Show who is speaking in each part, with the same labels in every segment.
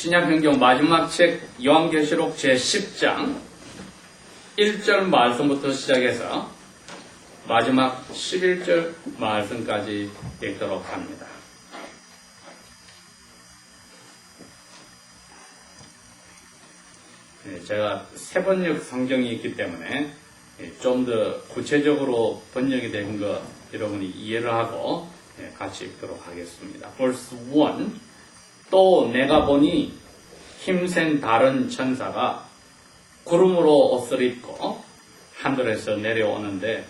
Speaker 1: 신약성경 마지막 책 요한계시록 제10장 1절 말씀부터 시작해서 마지막 11절 말씀까지 읽도록 합니다. 제가 세번역 성경이 있기 때문에 좀 더 구체적으로 번역이 된 거 여러분이 이해를 하고 같이 읽도록 하겠습니다. Verse 1. 또 내가 보니 힘센 다른 천사가 구름으로 옷을 입고 하늘에서 내려오는데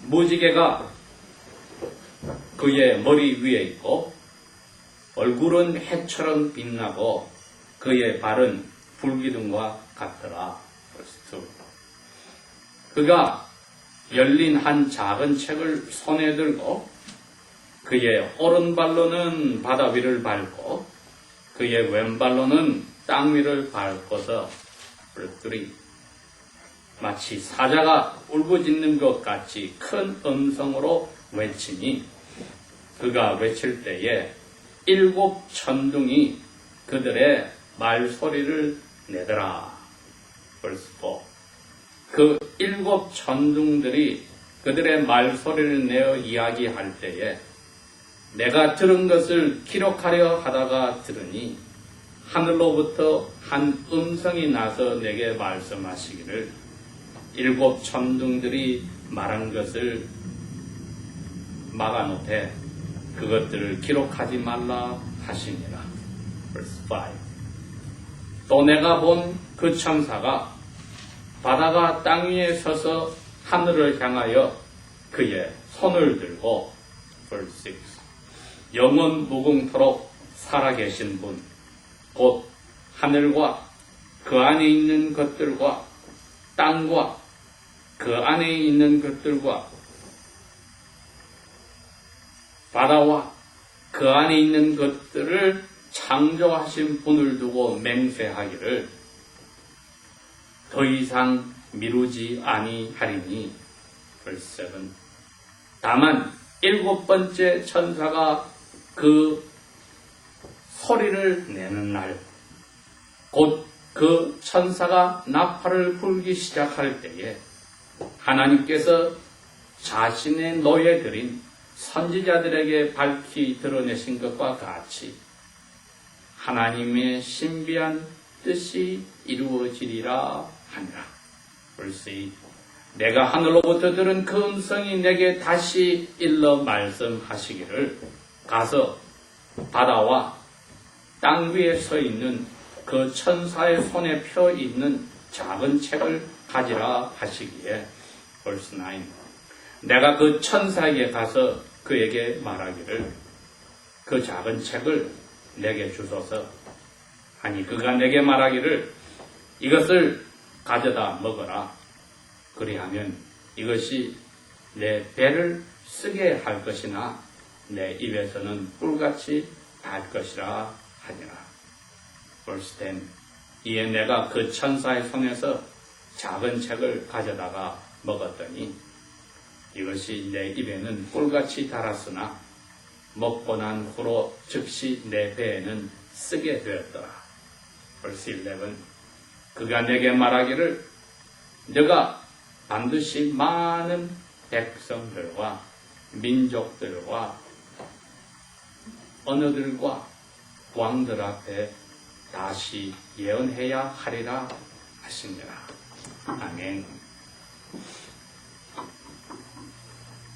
Speaker 1: 무지개가 그의 머리 위에 있고 얼굴은 해처럼 빛나고 그의 발은 불기둥과 같더라. 그가 열린 한 작은 책을 손에 들고 그의 오른발로는 바다 위를 밟고 그의 왼발로는 땅 위를 밟고서 마치 사자가 울부짖는 것 같이 큰 음성으로 외치니 그가 외칠 때에 7 천둥이 그들의 말소리를 내더라. Verse 4. 그 7 천둥들이 그들의 말소리를 내어 이야기할 때에 내가 들은 것을 기록하려 하다가 들으니 하늘로부터 한 음성이 나서 내게 말씀하시기를 7 천둥들이 말한 것을 막아놓되 그것들을 기록하지 말라 하시니라. Verse 5. 또 내가 본 그 천사가 바다가 땅 위에 서서 하늘을 향하여 그의 손을 들고 Verse 6. 영원 무궁토록 살아계신 분, 곧 하늘과 그 안에 있는 것들과 땅과 그 안에 있는 것들과 바다와 그 안에 있는 것들을 창조하신 분을 두고 맹세하기를 더 이상 미루지 아니하리니. Verse 7. 다만 7번째 천사가 그 소리를 내는 날, 곧 그 천사가 나팔을 불기 시작할 때에 하나님께서 자신의 노예들인 선지자들에게 밝히 드러내신 것과 같이 하나님의 신비한 뜻이 이루어지리라 하니라. Verse 8. 내가 하늘로부터 들은 그 음성이 내게 다시 일러 말씀하시기를 가서 바다와 땅 위에 서 있는 그 천사의 손에 펴 있는 작은 책을 가지라 하시기에. Verse 9. 내가 그 천사에게 가서 그에게 말하기를 그 작은 책을 내게 주소서 하니 그가 내게 말하기를 이것을 가져다 먹어라. 그리하면 이것이 내 배를 쓰게 할 것이나 내 입에서는 꿀같이 달 것이라 하니라. Verse 10. 이에 내가 그 천사의 손에서 작은 책을 가져다가 먹었더니 이것이 내 입에는 꿀같이 달았으나 먹고 난 후로 즉시 내 배에는 쓰게 되었더라. Verse 11. 그가 내게 말하기를 너가 반드시 많은 백성들과 민족들과 언어들과 왕들 앞에 다시 예언해야 하리라 하시니라. 아멘.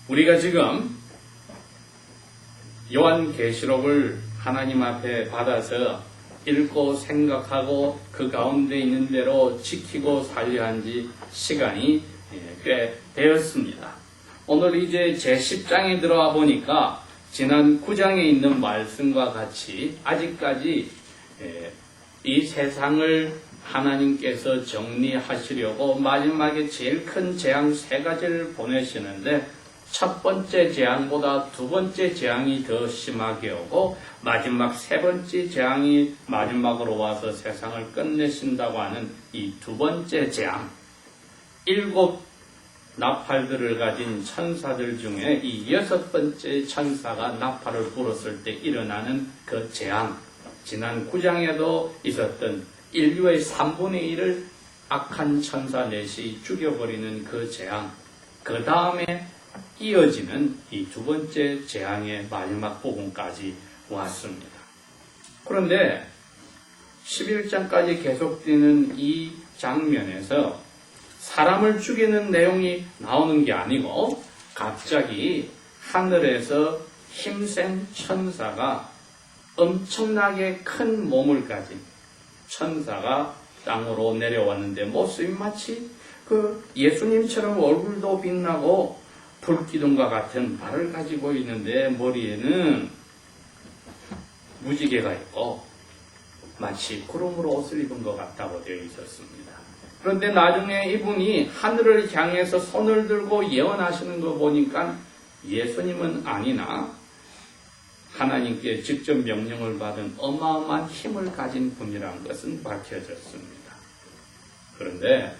Speaker 1: 우리가 지금 요한계시록을 하나님 앞에 받아서 읽고 생각하고 그 가운데 있는 대로 지키고 살려 한 지 시간이 꽤 되었습니다. 오늘 이제 제10장에 들어와 보니까 지난 9장에 있는 말씀과 같이 아직까지 이 세상을 하나님께서 정리하시려고 마지막에 제일 큰 재앙 3가지를 보내시는데 첫 번째 재앙보다 두 번째 재앙이 더 심하게 오고 마지막 3번째 재앙이 마지막으로 와서 세상을 끝내신다고 하는 이 두 번째 재앙, 7 나팔들을 가진 천사들 중에 이 6번째 천사가 나팔을 불었을 때 일어나는 그 재앙, 지난 9장에도 있었던 인류의 3분의 1을 악한 천사 넷이 죽여버리는 그 재앙, 그 다음에 이어지는 이 두 번째 재앙의 마지막 부분까지 왔습니다. 그런데 11장까지 계속되는 이 장면에서 사람을 죽이는 내용이 나오는 게 아니고 갑자기 하늘에서 힘센 천사가, 엄청나게 큰 몸을 가진 천사가 땅으로 내려왔는데 모습이 마치 그 예수님처럼 얼굴도 빛나고 불기둥과 같은 발을 가지고 있는데 머리에는 무지개가 있고 마치 구름으로 옷을 입은 것 같다고 되어 있었습니다. 그런데 나중에 이분이 하늘을 향해서 손을 들고 예언하시는 거 보니까 예수님은 아니나 하나님께 직접 명령을 받은 어마어마한 힘을 가진 분이라는 것은 밝혀졌습니다. 그런데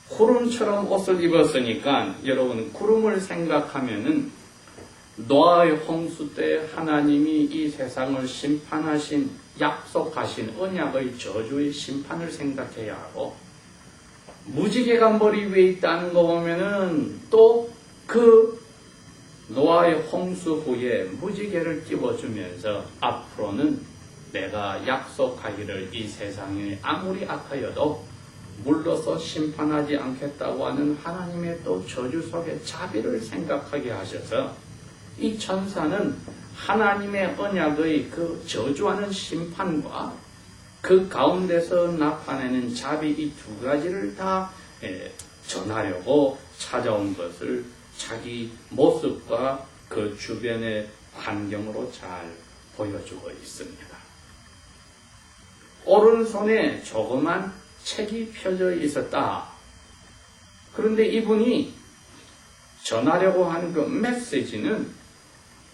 Speaker 1: 구름처럼 옷을 입었으니까 여러분, 구름을 생각하면은 노아의 홍수 때 하나님이 이 세상을 심판하신, 약속하신 언약의 저주의 심판을 생각해야 하고, 무지개가 머리 위에 있다는 거 보면은 또 그 노아의 홍수 후에 무지개를 띄워주면서 앞으로는 내가 약속하기를 이 세상에 아무리 악하여도 물러서 심판하지 않겠다고 하는 하나님의 또 저주 속의 자비를 생각하게 하셔서 이 천사는 하나님의 언약의 그 저주하는 심판과 그 가운데서 나타내는 자비, 이 두 가지를 다 전하려고 찾아온 것을 자기 모습과 그 주변의 환경으로 잘 보여주고 있습니다. 오른손에 조그만 책이 펴져 있었다. 그런데 이분이 전하려고 하는 그 메시지는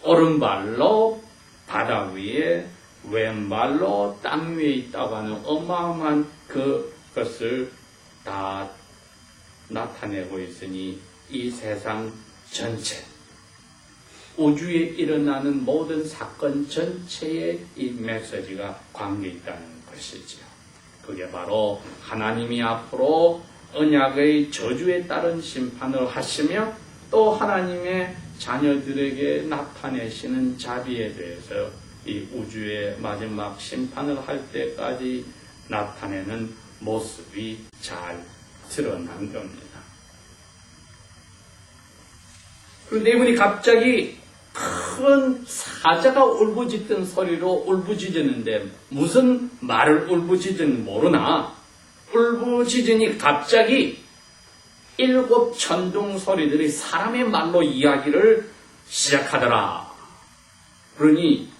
Speaker 1: 오른발로 바다 위에, 왼발로 땅 위에 있다고 하는 어마어마한 그것을 다 나타내고 있으니 이 세상 전체, 우주에 일어나는 모든 사건 전체에 이 메시지가 관계 있다는 것이지요. 그게 바로 하나님이 앞으로 언약의 저주에 따른 심판을 하시며 또 하나님의 자녀들에게 나타내시는 자비에 대해서 이 우주의 마지막 심판을 할 때까지 나타내는 모습이 잘 드러난 겁니다. 그런데 이분이 갑자기 큰 사자가 울부짖던 소리로 울부짖었는데 무슨 말을 울부짖은지 모르나 울부짖으니 갑자기 7 천둥 소리들이 사람의 말로 이야기를 시작하더라. 그러니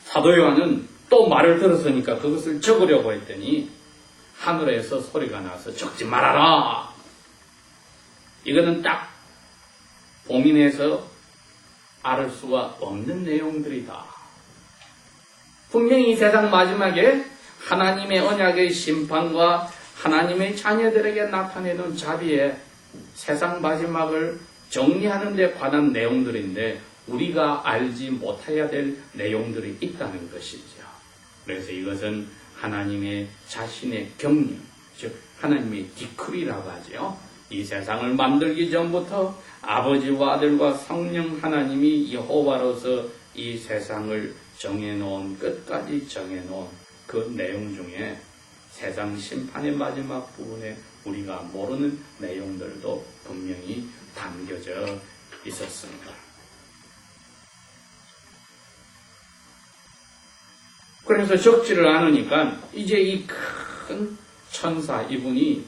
Speaker 1: 사도 요한은 또 말을 들었으니까 그것을 적으려고 했더니 하늘에서 소리가 나서 적지 말아라. 이거는 딱 봉인해서 알 수가 없는 내용들이다. 분명히 이 세상 마지막에 하나님의 언약의 심판과 하나님의 자녀들에게 나타내는 자비의 세상 마지막을 정리하는 데 관한 내용들인데 우리가 알지 못해야 될 내용들이 있다는 것이죠. 그래서 이것은 하나님의 자신의 경륜, 즉 하나님의 디크리라고 하죠. 이 세상을 만들기 전부터 아버지와 아들과 성령 하나님이 여호와로서 이 세상을 정해놓은, 끝까지 정해놓은 그 내용 중에 세상 심판의 마지막 부분에 우리가 모르는 내용들도 분명히 담겨져 있었습니다. 그래서 적지를 않으니까 이제 이 큰 천사 이분이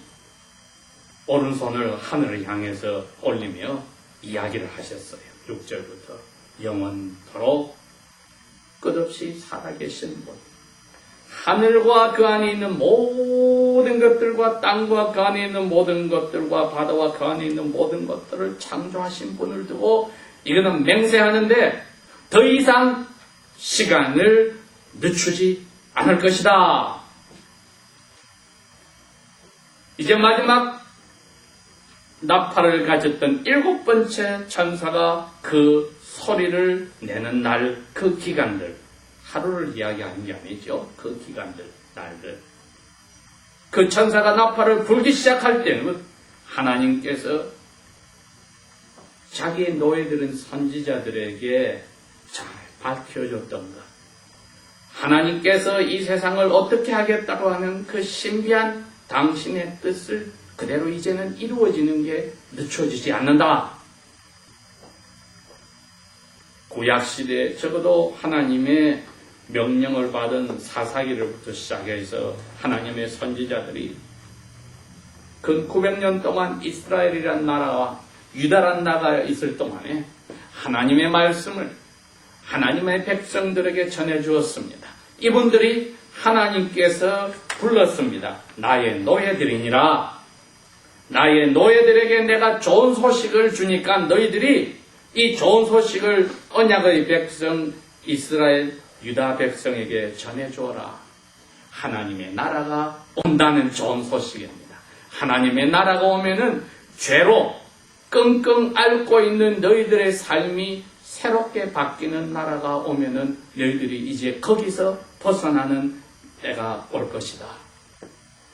Speaker 1: 오른손을 하늘을 향해서 올리며 이야기를 하셨어요. 6절부터 영원토록 끝없이 살아계신 분, 하늘과 그 안에 있는 모든 것들과 땅과 그 안에 있는 모든 것들과 바다와 그 안에 있는 모든 것들을 창조하신 분을 두고 이거는 맹세하는데 더 이상 시간을 늦추지 않을 것이다. 이제 마지막 나팔을 가졌던 7번째 천사가 그 소리를 내는 날, 그 기간들 하루를 이야기하는 게 아니죠. 그 기간들, 날들. 그 천사가 나팔을 불기 시작할 때는 하나님께서 자기의 노예들은 선지자들에게 잘 밝혀줬던 것. 하나님께서 이 세상을 어떻게 하겠다고 하는 그 신비한 당신의 뜻을 그대로 이제는 이루어지는 게 늦춰지지 않는다. 구약시대에 적어도 하나님의 명령을 받은 사사기를부터 시작해서 하나님의 선지자들이 근 900년 동안 이스라엘이란 나라와 유다란 나라가 있을 동안에 하나님의 말씀을 하나님의 백성들에게 전해주었습니다. 이분들이 하나님께서 불렀습니다. 나의 노예들이니라. 나의 노예들에게 내가 좋은 소식을 주니까 너희들이 이 좋은 소식을 언약의 백성 이스라엘 유다 백성에게 전해주어라. 하나님의 나라가 온다는 좋은 소식입니다. 하나님의 나라가 오면은 죄로 끙끙 앓고 있는 너희들의 삶이 새롭게 바뀌는 나라가 오면은 너희들이 이제 거기서 벗어나는 때가 올 것이다.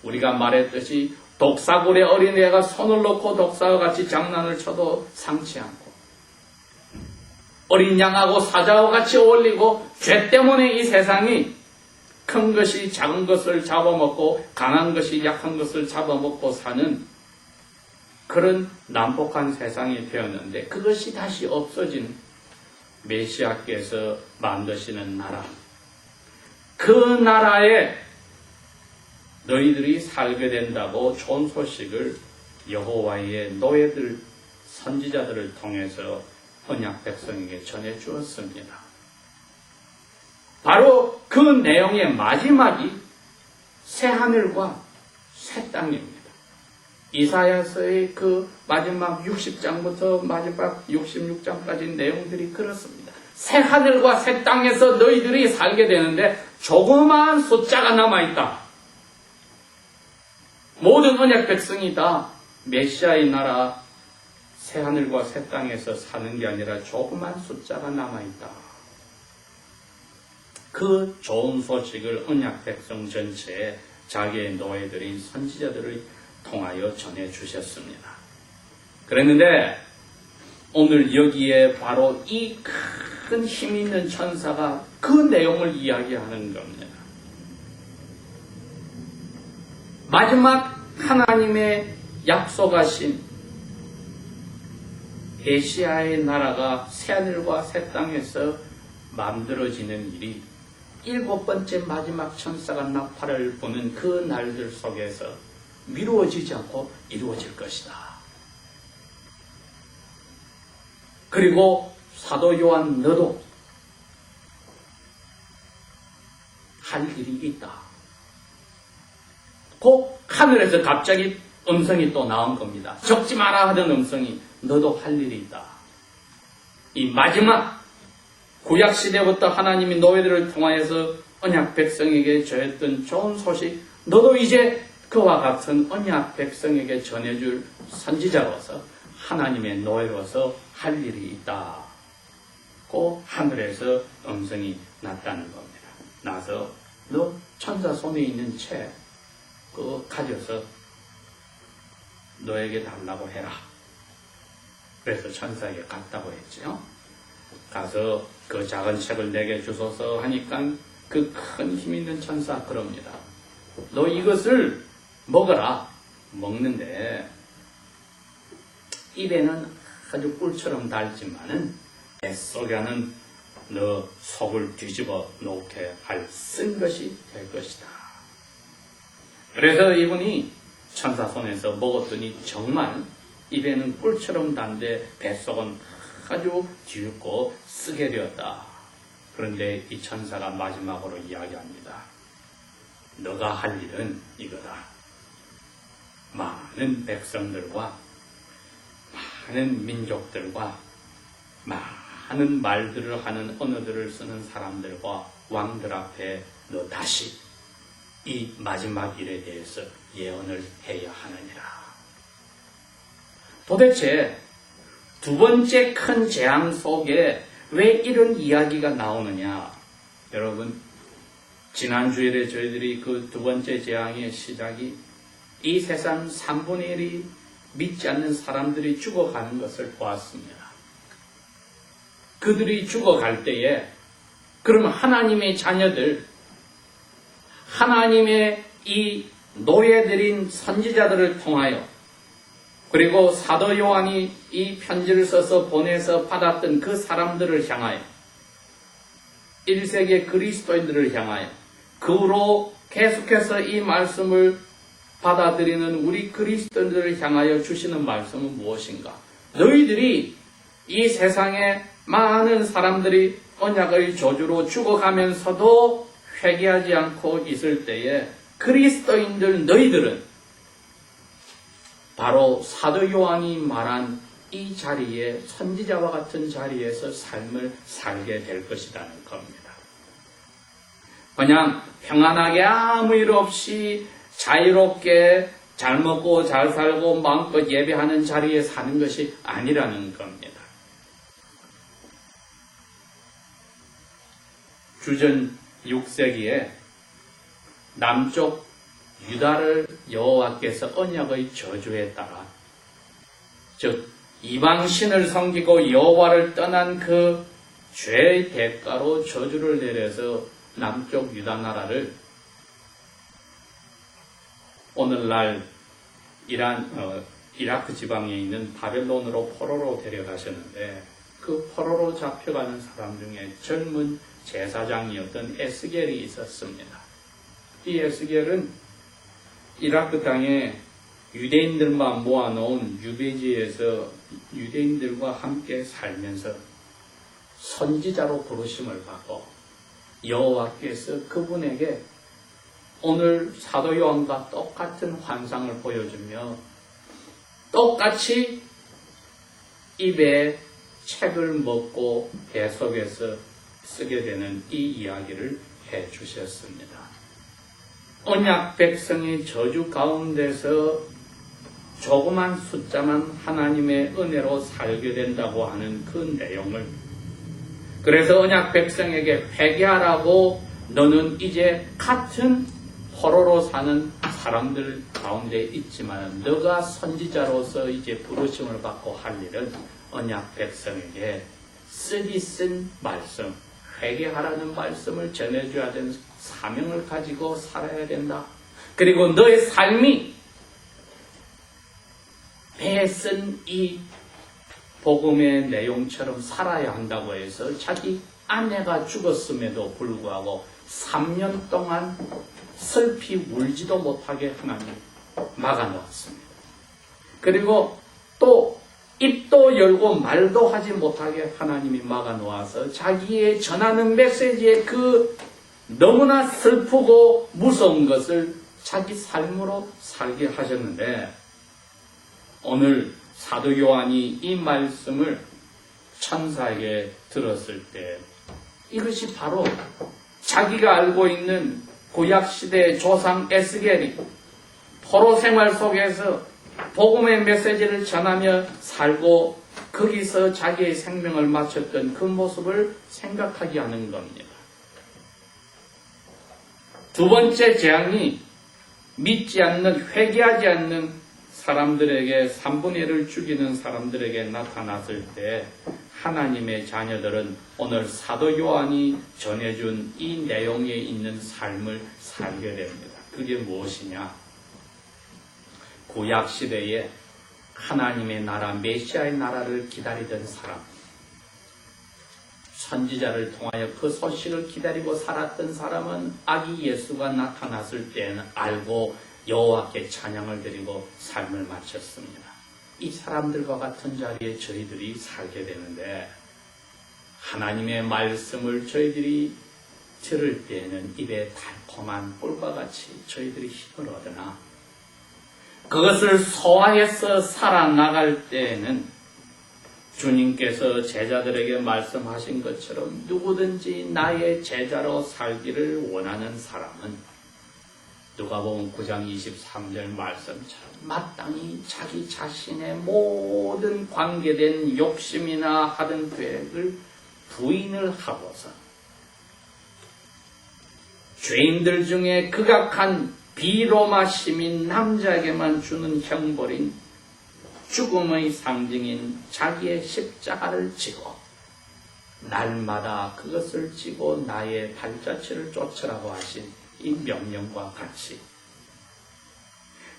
Speaker 1: 우리가 말했듯이 독사굴에 어린애가 손을 넣고 독사와 같이 장난을 쳐도 상치 않고 어린 양하고 사자와 같이 어울리고 죄 때문에 이 세상이 큰 것이 작은 것을 잡아먹고 강한 것이 약한 것을 잡아먹고 사는 그런 난폭한 세상이 되었는데 그것이 다시 없어진 메시아께서 만드시는 나라. 그 나라에 너희들이 살게 된다고 좋은 소식을 여호와의 노예들, 선지자들을 통해서 언약 백성에게 전해 주었습니다. 바로 그 내용의 마지막이 새하늘과 새 땅입니다. 이사야서의 그 마지막 60장부터 마지막 66장까지 내용들이 그렇습니다. 새 하늘과 새 땅에서 너희들이 살게 되는데 조그마한 숫자가 남아있다. 모든 언약 백성이 다 메시아의 나라 새 하늘과 새 땅에서 사는 게 아니라 조그만 숫자가 남아있다. 그 좋은 소식을 언약 백성 전체에 자기의 노예들인 선지자들을 통하여 전해주셨습니다. 그랬는데 오늘 여기에 바로 이 큰 힘 있는 천사가 그 내용을 이야기하는 겁니다. 마지막 하나님의 약속하신 메시아의 나라가 새하늘과 새 땅에서 만들어지는 일이 7번째 마지막 천사가 나팔을 부는 그 날들 속에서 미루어지지 않고 이루어질 것이다. 그리고 사도 요한 너도 할 일이 있다. 그 하늘에서 갑자기 음성이 또 나온 겁니다. 적지 마라 하던 음성이 너도 할 일이 있다. 이 마지막 구약시대부터 하나님이 노예들을 통하여서 언약 백성에게 전했던 좋은 소식 너도 이제 그와 같은 언약 백성에게 전해줄 선지자로서 하나님의 노예로서 할 일이 있다. 그 하늘에서 음성이 났다는 겁니다. 나서 너 천사 손에 있는 책 그거 가져서 너에게 달라고 해라. 그래서 천사에게 갔다고 했죠. 가서 그 작은 책을 내게 주소서 하니까 그 큰 힘 있는 천사 그럽니다. 너 이것을 먹어라. 먹는데 입에는 아주 꿀처럼 달지만은 뱃속에는 너 속을 뒤집어 놓게 할 쓴 것이 될 것이다. 그래서 이분이 천사 손에서 먹었더니 정말 입에는 꿀처럼 단데 뱃속은 아주 뒤집고 쓰게 되었다. 그런데 이 천사가 마지막으로 이야기합니다. 너가 할 일은 이거다. 많은 백성들과 많은 민족들과 많은 말들을 하는 언어들을 쓰는 사람들과 왕들 앞에 너 다시 이 마지막 일에 대해서 예언을 해야 하느니라. 도대체 두 번째 큰 재앙 속에 왜 이런 이야기가 나오느냐? 여러분, 지난 주일에 저희들이 그 두 번째 재앙의 시작이 이 세상 3분의 1이 믿지 않는 사람들이 죽어가는 것을 보았습니다. 그들이 죽어갈 때에 그러면 하나님의 자녀들, 하나님의 이 노예들인 선지자들을 통하여 그리고 사도 요한이 이 편지를 써서 보내서 받았던 그 사람들을 향하여 1세기 그리스도인들을 향하여 그 후로 계속해서 이 말씀을 받아들이는 우리 그리스도인들을 향하여 주시는 말씀은 무엇인가? 너희들이 이 세상에 많은 사람들이 언약의 저주로 죽어가면서도 회개하지 않고 있을 때에 그리스도인들 너희들은 바로 사도 요한이 말한 이 자리에 선지자와 같은 자리에서 삶을 살게 될 것이라는 겁니다. 그냥 평안하게 아무 일 없이 자유롭게 잘 먹고 잘 살고 마음껏 예배하는 자리에 사는 것이 아니라는 겁니다. 주전 6세기에 남쪽 유다를 여호와께서 언약의 저주에 따라 즉 이방신을 섬기고 여호와를 떠난 그 죄의 대가로 저주를 내려서 남쪽 유다 나라를 오늘날 이라크 지방에 있는 바벨론으로 포로로 데려가셨는데 그 포로로 잡혀가는 사람 중에 젊은 제사장이었던 에스겔이 있었습니다. 이 에스겔은 이라크 땅에 유대인들만 모아놓은 유배지에서 유대인들과 함께 살면서 선지자로 부르심을 받고 여호와께서 그분에게 오늘 사도 요한과 똑같은 환상을 보여주며 똑같이 입에 책을 먹고 배 속에서 쓰게 되는 이 이야기를 해 주셨습니다. 언약 백성의 저주 가운데서 조그만 숫자만 하나님의 은혜로 살게 된다고 하는 그 내용을 그래서 언약 백성에게 회개하라고 너는 이제 같은 포로로 사는 사람들 가운데 있지만 너가 선지자로서 이제 부르심을 받고 할 일은 언약 백성에게 쓰디 쓴 말씀, 회개하라는 말씀을 전해줘야 되는 사명을 가지고 살아야 된다. 그리고 너의 삶이 배에 쓴 이 복음의 내용처럼 살아야 한다고 해서 자기 아내가 죽었음에도 불구하고 3년 동안 슬피 울지도 못하게 하나님 막아놓았습니다. 그리고 또 입도 열고 말도 하지 못하게 하나님이 막아놓아서 자기의 전하는 메시지에 그 너무나 슬프고 무서운 것을 자기 삶으로 살게 하셨는데 오늘 사도 요한이 이 말씀을 천사에게 들었을 때 이것이 바로 자기가 알고 있는 구약시대의 조상 에스겔이 포로 생활 속에서 복음의 메시지를 전하며 살고 거기서 자기의 생명을 마쳤던 그 모습을 생각하게 하는 겁니다. 두 번째 재앙이 믿지 않는, 회개하지 않는 사람들에게 3분의 1을 죽이는 사람들에게 나타났을 때 하나님의 자녀들은 오늘 사도 요한이 전해준 이 내용에 있는 삶을 살게 됩니다. 그게 무엇이냐? 구약 시대에 하나님의 나라, 메시아의 나라를 기다리던 사람, 선지자를 통하여 그 소식을 기다리고 살았던 사람은 아기 예수가 나타났을 때는 알고 여호와께 찬양을 드리고 삶을 마쳤습니다. 이 사람들과 같은 자리에 저희들이 살게 되는데 하나님의 말씀을 저희들이 들을 때에는 입에 달콤한 꿀과 같이 저희들이 힘을 얻으나 그것을 소화해서 살아나갈 때에는 주님께서 제자들에게 말씀하신 것처럼 누구든지 나의 제자로 살기를 원하는 사람은 누가복음 9장 23절 말씀처럼 마땅히 자기 자신의 모든 관계된 욕심이나 하던 계획을 부인을 하고서 죄인들 중에 극악한 비로마 시민 남자에게만 주는 형벌인 죽음의 상징인 자기의 십자가를 지고 날마다 그것을 지고 나의 발자취를 쫓으라고 하신 이 명령과 같이,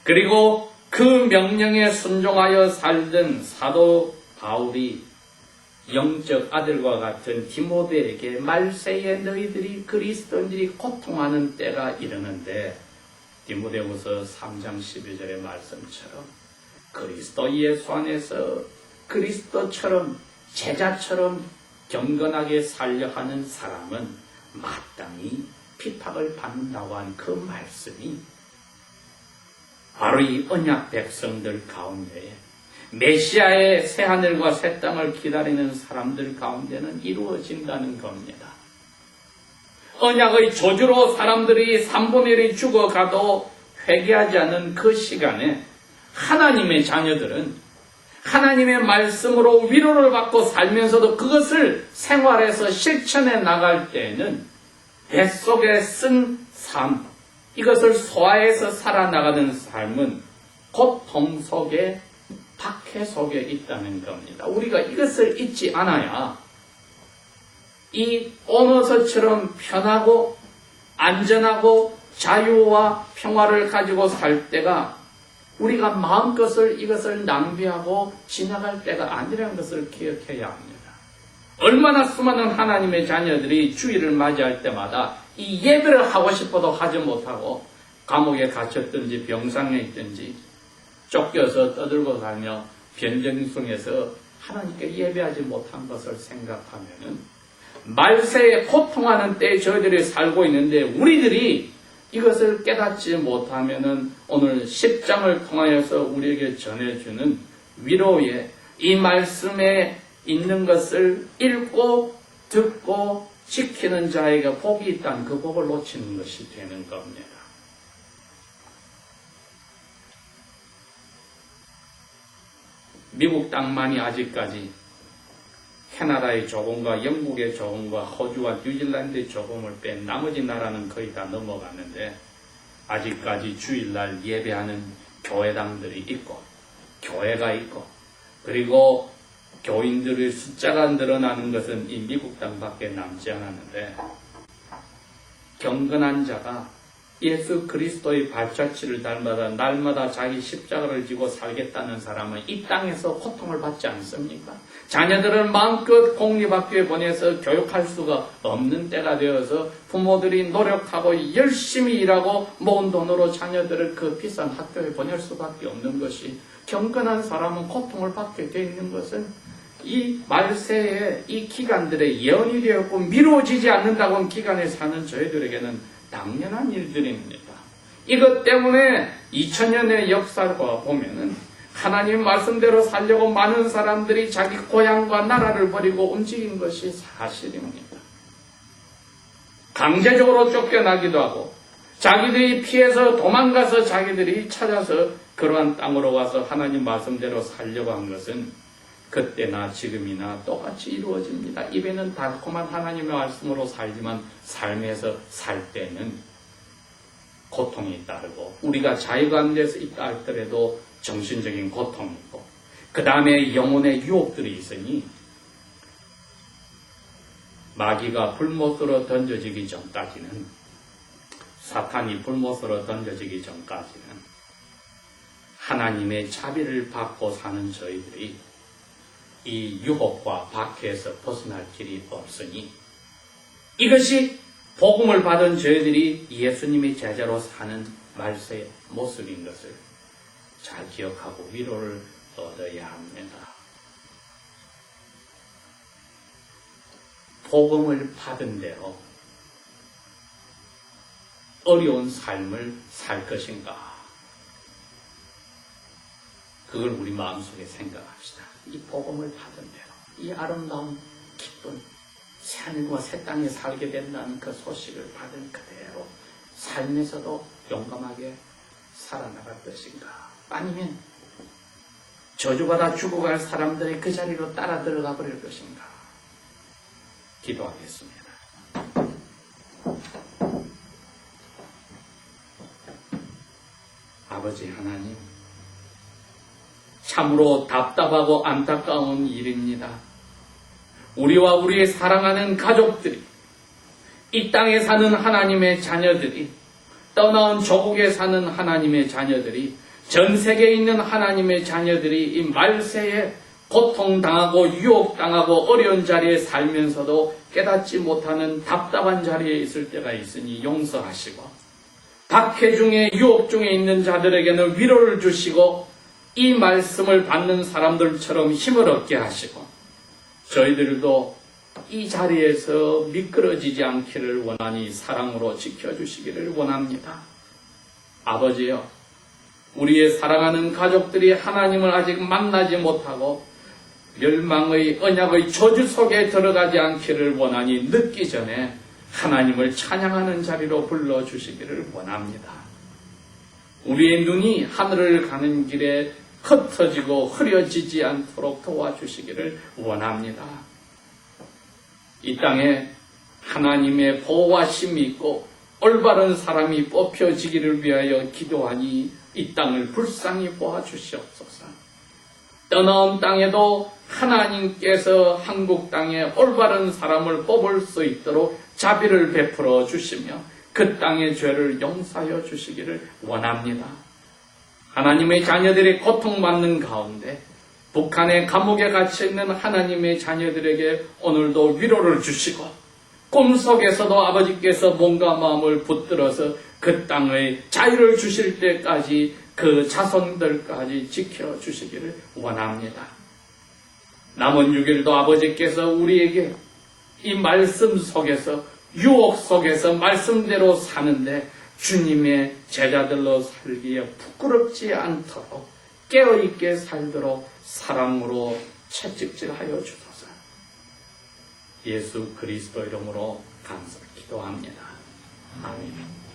Speaker 1: 그리고 그 명령에 순종하여 살던 사도 바울이 영적 아들과 같은 디모데에게 말세에 너희들이 그리스도인들이 고통하는 때가 이르는데, 디모데후서 3장 12절의 말씀처럼 그리스도 예수 안에서 그리스도처럼 제자처럼 경건하게 살려 하는 사람은 마땅히 핍박을 받는다고 한 그 말씀이 바로 이 언약 백성들 가운데에 메시아의 새하늘과 새 땅을 기다리는 사람들 가운데는 이루어진다는 겁니다. 언약의 저주로 사람들이 3분의 1이 죽어가도 회개하지 않은 그 시간에 하나님의 자녀들은 하나님의 말씀으로 위로를 받고 살면서도 그것을 생활에서 실천해 나갈 때에는 뱃속에 쓴 삶, 이것을 소화해서 살아나가는 삶은 고통 속에, 박해 속에 있다는 겁니다. 우리가 이것을 잊지 않아야 이 오너서처럼 편하고 안전하고 자유와 평화를 가지고 살 때가 우리가 마음껏을 이것을 낭비하고 지나갈 때가 아니라는 것을 기억해야 합니다. 얼마나 수많은 하나님의 자녀들이 주일을 맞이할 때마다 이 예배를 하고 싶어도 하지 못하고 감옥에 갇혔든지 병상에 있든지 쫓겨서 떠들고 살며 변정숭에서 하나님께 예배하지 못한 것을 생각하면은 말세에 고통하는 때에 저희들이 살고 있는데, 우리들이 이것을 깨닫지 못하면은 오늘 10장을 통하여서 우리에게 전해주는 위로의 이 말씀에 있는 것을 읽고 듣고 지키는 자에게 복이 있다는 그 복을 놓치는 것이 되는 겁니다. 미국 땅만이 아직까지 캐나다의 조금과 영국의 조금과 호주와 뉴질랜드의 조금을 뺀 나머지 나라는 거의 다 넘어갔는데, 아직까지 주일날 예배하는 교회당들이 있고 교회가 있고, 그리고 교인들의 숫자가 늘어나는 것은 이 미국 땅밖에 남지 않았는데, 경건한 자가 예수 그리스도의 발자취를 닮아다 날마다 자기 십자가를 지고 살겠다는 사람은 이 땅에서 고통을 받지 않습니까? 자녀들을 마음껏 공립학교에 보내서 교육할 수가 없는 때가 되어서 부모들이 노력하고 열심히 일하고 모은 돈으로 자녀들을 그 비싼 학교에 보낼 수밖에 없는 것이, 경건한 사람은 고통을 받게 되어 있는 것은 이 말세의 이 기간들의 예언이 되었고 미루어지지 않는다고 하는 기간에 사는 저희들에게는 당연한 일들입니다. 이것 때문에 2000년의 역사가 보면은 하나님 말씀대로 살려고 많은 사람들이 자기 고향과 나라를 버리고 움직인 것이 사실입니다. 강제적으로 쫓겨나기도 하고 자기들이 피해서 도망가서 자기들이 찾아서 그러한 땅으로 와서 하나님 말씀대로 살려고 한 것은 그때나 지금이나 똑같이 이루어집니다. 입에는 달콤한 하나님의 말씀으로 살지만 삶에서 살 때는 고통이 따르고, 우리가 자유가 안 돼서 있다 할더라도 정신적인 고통이 있고, 그 다음에 영혼의 유혹들이 있으니 마귀가 불못으로 던져지기 전까지는, 사탄이 불못으로 던져지기 전까지는 하나님의 자비를 받고 사는 저희들이 이 유혹과 박해에서 벗어날 길이 없으니, 이것이 복음을 받은 저희들이 예수님의 제자로 사는 말세의 모습인 것을 잘 기억하고 위로를 얻어야 합니다. 복음을 받은 대로 어려운 삶을 살 것인가, 그걸 우리 마음속에 생각합시다. 이 복음을 받은 대로, 이 아름다운 기쁜 새하늘과 새 땅에 살게 된다는 그 소식을 받은 그대로 삶에서도 용감하게 살아나갈 것인가, 아니면 저주받아 죽어갈 사람들이 그 자리로 따라 들어가 버릴 것인가. 기도하겠습니다. 아버지 하나님, 참으로 답답하고 안타까운 일입니다. 우리와 우리의 사랑하는 가족들이, 이 땅에 사는 하나님의 자녀들이, 떠나온 조국에 사는 하나님의 자녀들이, 전 세계에 있는 하나님의 자녀들이 이 말세에 고통당하고 유혹당하고 어려운 자리에 살면서도 깨닫지 못하는 답답한 자리에 있을 때가 있으니 용서하시고, 박해 중에 유혹 중에 있는 자들에게는 위로를 주시고, 이 말씀을 받는 사람들처럼 힘을 얻게 하시고, 저희들도 이 자리에서 미끄러지지 않기를 원하니 사랑으로 지켜주시기를 원합니다. 아버지여, 우리의 사랑하는 가족들이 하나님을 아직 만나지 못하고 멸망의 언약의 저주 속에 들어가지 않기를 원하니 늦기 전에 하나님을 찬양하는 자리로 불러주시기를 원합니다. 우리의 눈이 하늘을 가는 길에 흩어지고 흐려지지 않도록 도와주시기를 원합니다. 이 땅에 하나님의 보호하심이 있고 올바른 사람이 뽑혀지기를 위하여 기도하니 이 땅을 불쌍히 보아주시옵소서. 떠나온 땅에도 하나님께서 한국 땅에 올바른 사람을 뽑을 수 있도록 자비를 베풀어 주시며 그 땅의 죄를 용서하여 주시기를 원합니다. 하나님의 자녀들이 고통받는 가운데 북한의 감옥에 갇혀있는 하나님의 자녀들에게 오늘도 위로를 주시고 꿈속에서도 아버지께서 몸과 마음을 붙들어서 그 땅의 자유를 주실 때까지 그 자손들까지 지켜주시기를 원합니다. 남은 6일도 아버지께서 우리에게 이 말씀 속에서 유혹 속에서 말씀대로 사는데 주님의 제자들로 살기에 부끄럽지 않도록 깨어있게 살도록 사랑으로 채찍질하여 주소서. 예수 그리스도 이름으로 감사 기도합니다. 아멘.